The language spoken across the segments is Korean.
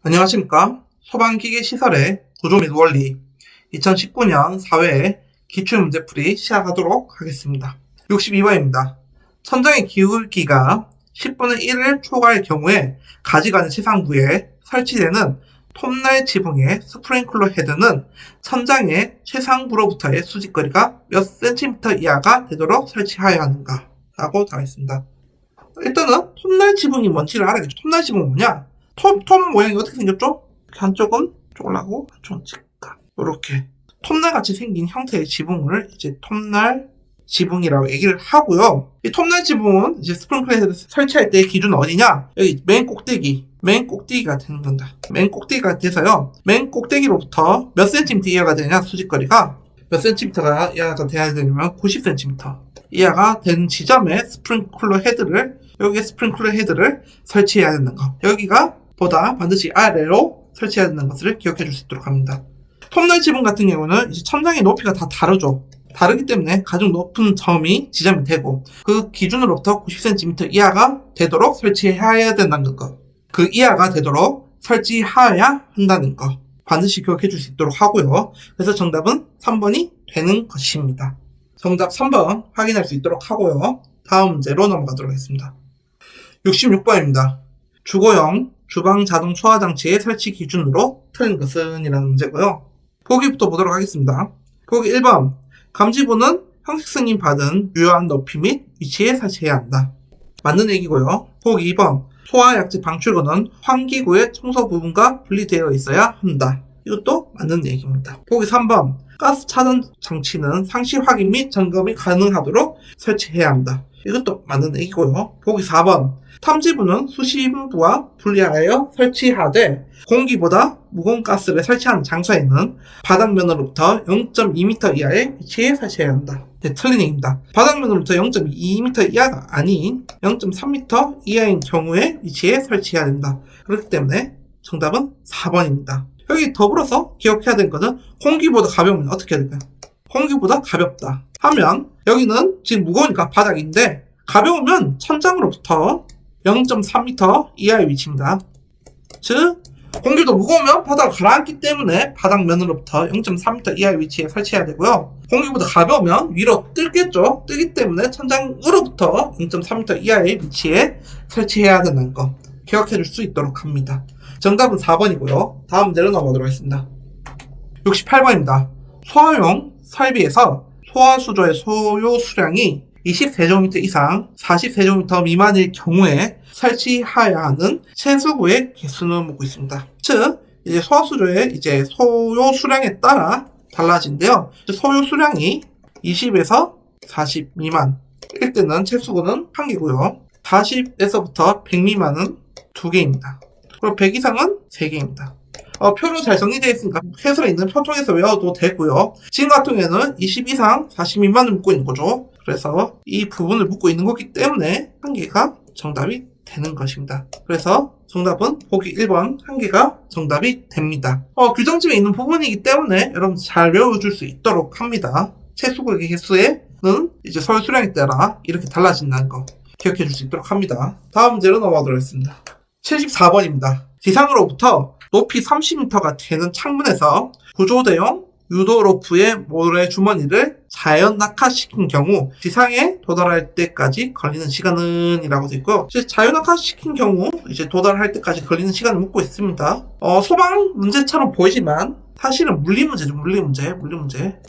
안녕하십니까. 소방기계시설의 구조 및 원리 2019년 4회 기출문제풀이 시작하도록 하겠습니다. 62번입니다. 천장의 기울기가 10분의 1을 초과할 경우에 가지가는 최상부에 설치되는 톱날 지붕의 스프링클러 헤드는 천장의 최상부로부터의 수직거리가 몇 센티미터 이하가 되도록 설치하여야 하는가? 라고 나와 있습니다. 일단은 톱날 지붕이 뭔지를 알아야겠죠. 톱날 지붕은 뭐냐? 톱 모양이 어떻게 생겼죠? 한쪽은 쪼글하고 한쪽은 직각. 이렇게 톱날같이 생긴 형태의 지붕을 이제 톱날 지붕이라고 얘기를 하고요. 이 톱날 지붕은 이제 스프링클러헤드 설치할 때의 기준은 어디냐? 여기 맨 꼭대기가 되는 겁니다. 맨 꼭대기가 돼서요. 맨 꼭대기로부터 몇 센티미터 이하가 되냐? 수직거리가 몇 센티미터가 이하가 돼야 되냐면 90cm 이하가 되는 지점에 스프링클러 헤드를 여기에 스프링클러 헤드를 설치해야 되는 거. 여기가 보다 반드시 아래로 설치해야 되는 것을 기억해 줄 수 있도록 합니다. 톱날 지붕 같은 경우는 이제 천장의 높이가 다 다르죠. 다르기 때문에 가장 높은 점이 지점이 되고 그 기준으로부터 90cm 이하가 되도록 설치해야 된다는 것. 그 이하가 되도록 설치하여야 한다는 것. 반드시 기억해 줄 수 있도록 하고요. 그래서 정답은 3번이 되는 것입니다. 정답 3번 확인할 수 있도록 하고요. 다음 문제로 넘어가도록 하겠습니다. 66번입니다. 주거용 주방 자동 소화 장치의 설치 기준으로 틀린 것은? 이라는 문제고요. 보기부터 보도록 하겠습니다. 보기 1번. 감지부는 형식 승인 받은 유효한 높이 및 위치에 설치해야 한다. 맞는 얘기고요. 보기 2번. 소화 약재 방출구는 환기구의 청소 부분과 분리되어 있어야 한다. 이것도 맞는 얘기입니다. 보기 3번. 가스 차단 장치는 상시 확인 및 점검이 가능하도록 설치해야 한다. 이것도 맞는 얘기고요. 보기 4번. 탐지부는 수심부와 분리하여 설치하되 공기보다 무거운 가스를 설치하는 장소에는 바닥면으로부터 0.2m 이하의 위치에 설치해야 한다. 네, 틀린 얘기입니다. 바닥면으로부터 0.2m 이하가 아닌 0.3m 이하인 경우에 위치에 설치해야 된다. 그렇기 때문에 정답은 4번입니다. 여기 더불어서 기억해야 될 것은 공기보다 가벼우면 어떻게 해야 될까요? 공기보다 가볍다 하면 여기는 지금 무거우니까 바닥인데 가벼우면 천장으로부터 0.3m 이하의 위치입니다. 즉 공기도 무거우면 바닥을 가라앉기 때문에 바닥면으로부터 0.3m 이하의 위치에 설치해야 되고요. 공기보다 가벼우면 위로 뜨겠죠. 뜨기 때문에 천장으로부터 0.3m 이하의 위치에 설치해야 된다는 거 기억해 줄 수 있도록 합니다. 정답은 4번이고요. 다음 문제로 넘어가도록 하겠습니다. 68번입니다. 소화용 설비에서 소화수조의 소요 수량이 20세제곱미터 이상 40세제곱미터 미만일 경우에 설치해야 하는 채수구의 개수는 묻고 있습니다. 즉, 이제 소화수조의 이제 소요 수량에 따라 달라진대요. 소요 수량이 20에서 40 미만일 때는 채수구는 1개고요. 40에서부터 100 미만은 2개입니다. 그리고 100 이상은 3개입니다. 표로 잘 정리되어 있으니까 해설에 있는 표 통해서 외워도 되고요. 지금 같은 경우에는 20 이상 40 미만을 묻고 있는 거죠. 그래서 이 부분을 묻고 있는 거기 때문에 1개가 정답이 되는 것입니다. 그래서 정답은 보기 1번 1개가 정답이 됩니다. 규정집에 있는 부분이기 때문에 여러분 잘 외워줄 수 있도록 합니다. 채수구의 개수에는 이제 소요 수량에 따라 이렇게 달라진다는 거 기억해 줄 수 있도록 합니다. 다음 문제로 넘어가도록 하겠습니다. 74번입니다. 지상으로부터 높이 30m가 되는 창문에서 구조대용 유도로프의 모래 주머니를 자연 낙하시킨 경우 지상에 도달할 때까지 걸리는 시간은? 이라고 되어 있고요. 자연 낙하시킨 경우 이제 도달할 때까지 걸리는 시간을 묻고 있습니다. 소방 문제처럼 보이지만 사실은 물리문제죠. 물리문제.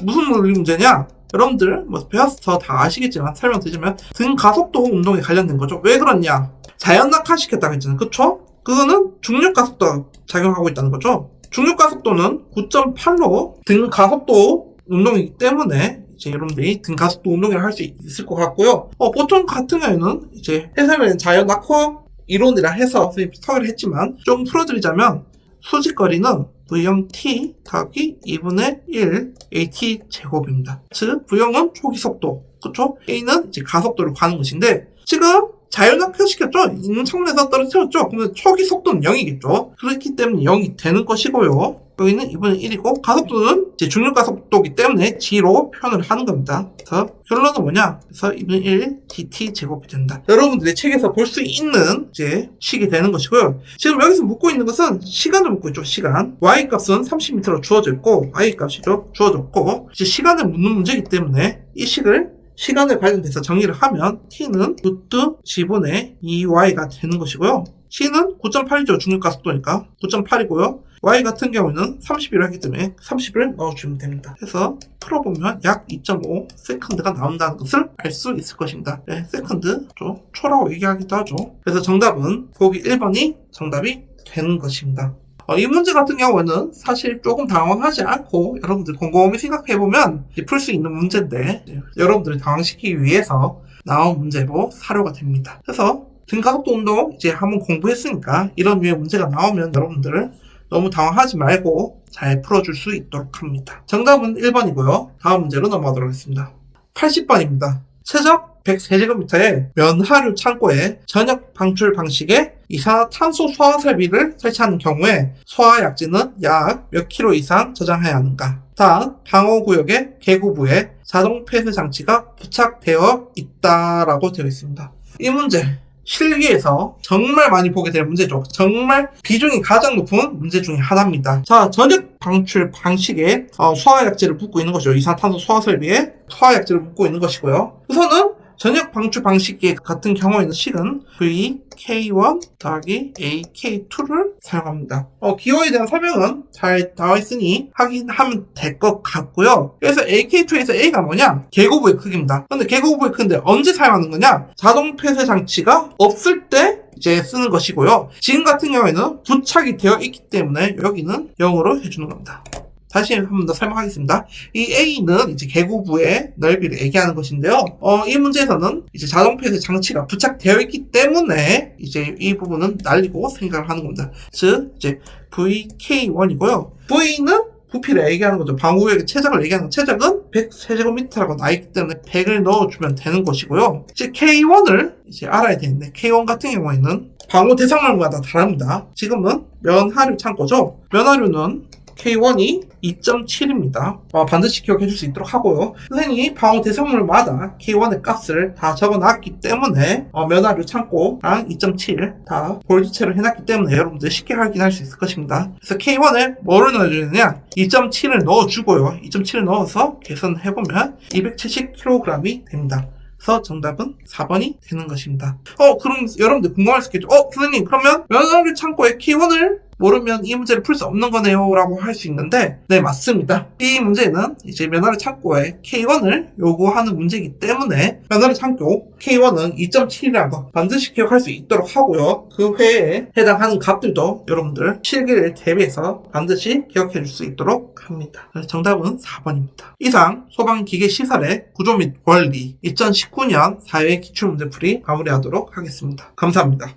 무슨 물리문제냐? 여러분들 배워서 다 아시겠지만 설명드리자면 등가속도 운동에 관련된 거죠. 왜 그러냐? 자연 낙하시켰다고 했잖아요. 그쵸? 그거는 중력가속도가 작용하고 있다는 거죠. 중력가속도는 9.8로 등가속도 운동이기 때문에 이제 여러분들이 등가속도 운동을 할 수 있을 것 같고요. 보통 같은 경우에는 이제 해설에는 자연 낙하 이론이라 해서 선생님이 설명을 했지만 좀 풀어드리자면 수직거리는 V0t 더하기 2분의 1 at 제곱입니다. 즉 V0은 초기 속도, 그쵸? A는 이제 가속도를 구하는 것인데 지금 자연낙하시켰죠? 있는 창문에서 떨어뜨렸죠? 그러면 초기 속도는 0이겠죠? 그렇기 때문에 0이 되는 것이고요. 여기는 2분의 1이고 가속도는 이제 중력 가속도이기 때문에 g로 표현을 하는 겁니다. 그래서 결론은 뭐냐? 그래서 2분의 1 dt 제곱이 된다. 여러분들의 책에서 볼 수 있는 이제 식이 되는 것이고요. 지금 여기서 묻고 있는 것은 시간을 묻고 있죠. 시간. y 값은 30m로 주어져 있고 y 값이 주어졌고 이제 시간을 묻는 문제이기 때문에 이 식을 시간에 관련돼서 정의를 하면 t는 루트 g분의 2y가 되는 것이고요. c는 9.8이죠. 중력가속도니까 9.8이고요. y 같은 경우는 30이라고 하기 때문에 30을 넣어주면 됩니다. 그래서 풀어보면 약 2.5 세컨드가 나온다는 것을 알 수 있을 것입니다. 네, 세컨드 초라고 얘기하기도 하죠. 그래서 정답은 보기 1번이 정답이 되는 것입니다. 이 문제 같은 경우는 사실 조금 당황하지 않고 여러분들 곰곰이 생각해보면 풀 수 있는 문제인데 여러분들을 당황시키기 위해서 나온 문제로 사료가 됩니다. 그래서 등가속도 운동 이제 한번 공부했으니까 이런 류의 문제가 나오면 여러분들은 너무 당황하지 말고 잘 풀어줄 수 있도록 합니다. 정답은 1번이고요. 다음 문제로 넘어가도록 하겠습니다. 80번입니다. 최적 100세제곱미터의 면하류 창고에 전력 방출 방식의 이산화탄소 소화 설비를 설치하는 경우에 소화 약재는 약 몇 킬로 이상 저장해야 하는가? 답, 방어구역의 계구부에 자동 폐쇄 장치가 부착되어 있다라고 되어 있습니다. 이 문제 실기에서 정말 많이 보게 될 문제죠. 정말 비중이 가장 높은 문제 중에 하나입니다. 자, 전력 방출 방식에 소화약제를 붓고 있는 것이죠. 이산화탄소 소화 설비에 소화약제를 붓고 있는 것이고요. 우선은 전력 방출 방식 같은 경우에는 식은 VK1 더하기 AK2를 사용합니다. 기호에 대한 설명은 잘 나와 있으니 확인하면 될 것 같고요. 그래서 AK2에서 A가 뭐냐? 계고부의 크기입니다. 근데 계고부의 크기인데 언제 사용하는 거냐? 자동 폐쇄 장치가 없을 때 이제 쓰는 것이고요. 지금 같은 경우에는 부착이 되어 있기 때문에 여기는 0으로 해주는 겁니다. 다시 한 번 더 설명하겠습니다. 이 A는 이제 계구부의 넓이를 얘기하는 것인데요. 이 문제에서는 이제 자동 폐쇄 장치가 부착되어 있기 때문에 이제 이 부분은 날리고 생각을 하는 겁니다. 즉, 이제 VK1이고요. V는 부피를 얘기하는 거죠. 방어구역의 최적을 얘기하는 최적은 100세제곱미터라고 나있기 때문에 100을 넣어주면 되는 것이고요. 이제 K1을 이제 알아야 되는데 K1 같은 경우에는 방어 대상물마다 다릅니다. 지금은 면하류 창고죠. 면하류는 K1이 2.7입니다. 반드시 기억해 줄 수 있도록 하고요. 선생님이 방어 대상물마다 K1의 값을 다 적어놨기 때문에 면하류 창고랑 2.7 다 볼지체로 해놨기 때문에 여러분들 쉽게 확인할 수 있을 것입니다. 그래서 K1을 뭐를 넣어주느냐? 2.7을 넣어주고요. 2.7을 넣어서 계산을 해보면 270kg이 됩니다. 그래서 정답은 4번이 되는 것입니다. 그럼 여러분들 궁금할 수 있겠죠? 선생님, 그러면 면하류 창고의 K1을 모르면 이 문제를 풀 수 없는 거네요 라고 할 수 있는데, 네, 맞습니다. 이 문제는 이제 면하류 창고에 K1을 요구하는 문제이기 때문에 면하류 창고 K1은 2.7이라는 거 반드시 기억할 수 있도록 하고요. 그 회에 해당하는 값들도 여러분들 실기를 대비해서 반드시 기억해 줄 수 있도록 합니다. 정답은 4번입니다. 이상 소방기계시설의 구조 및 원리 2019년 사회 기출문제풀이 마무리하도록 하겠습니다. 감사합니다.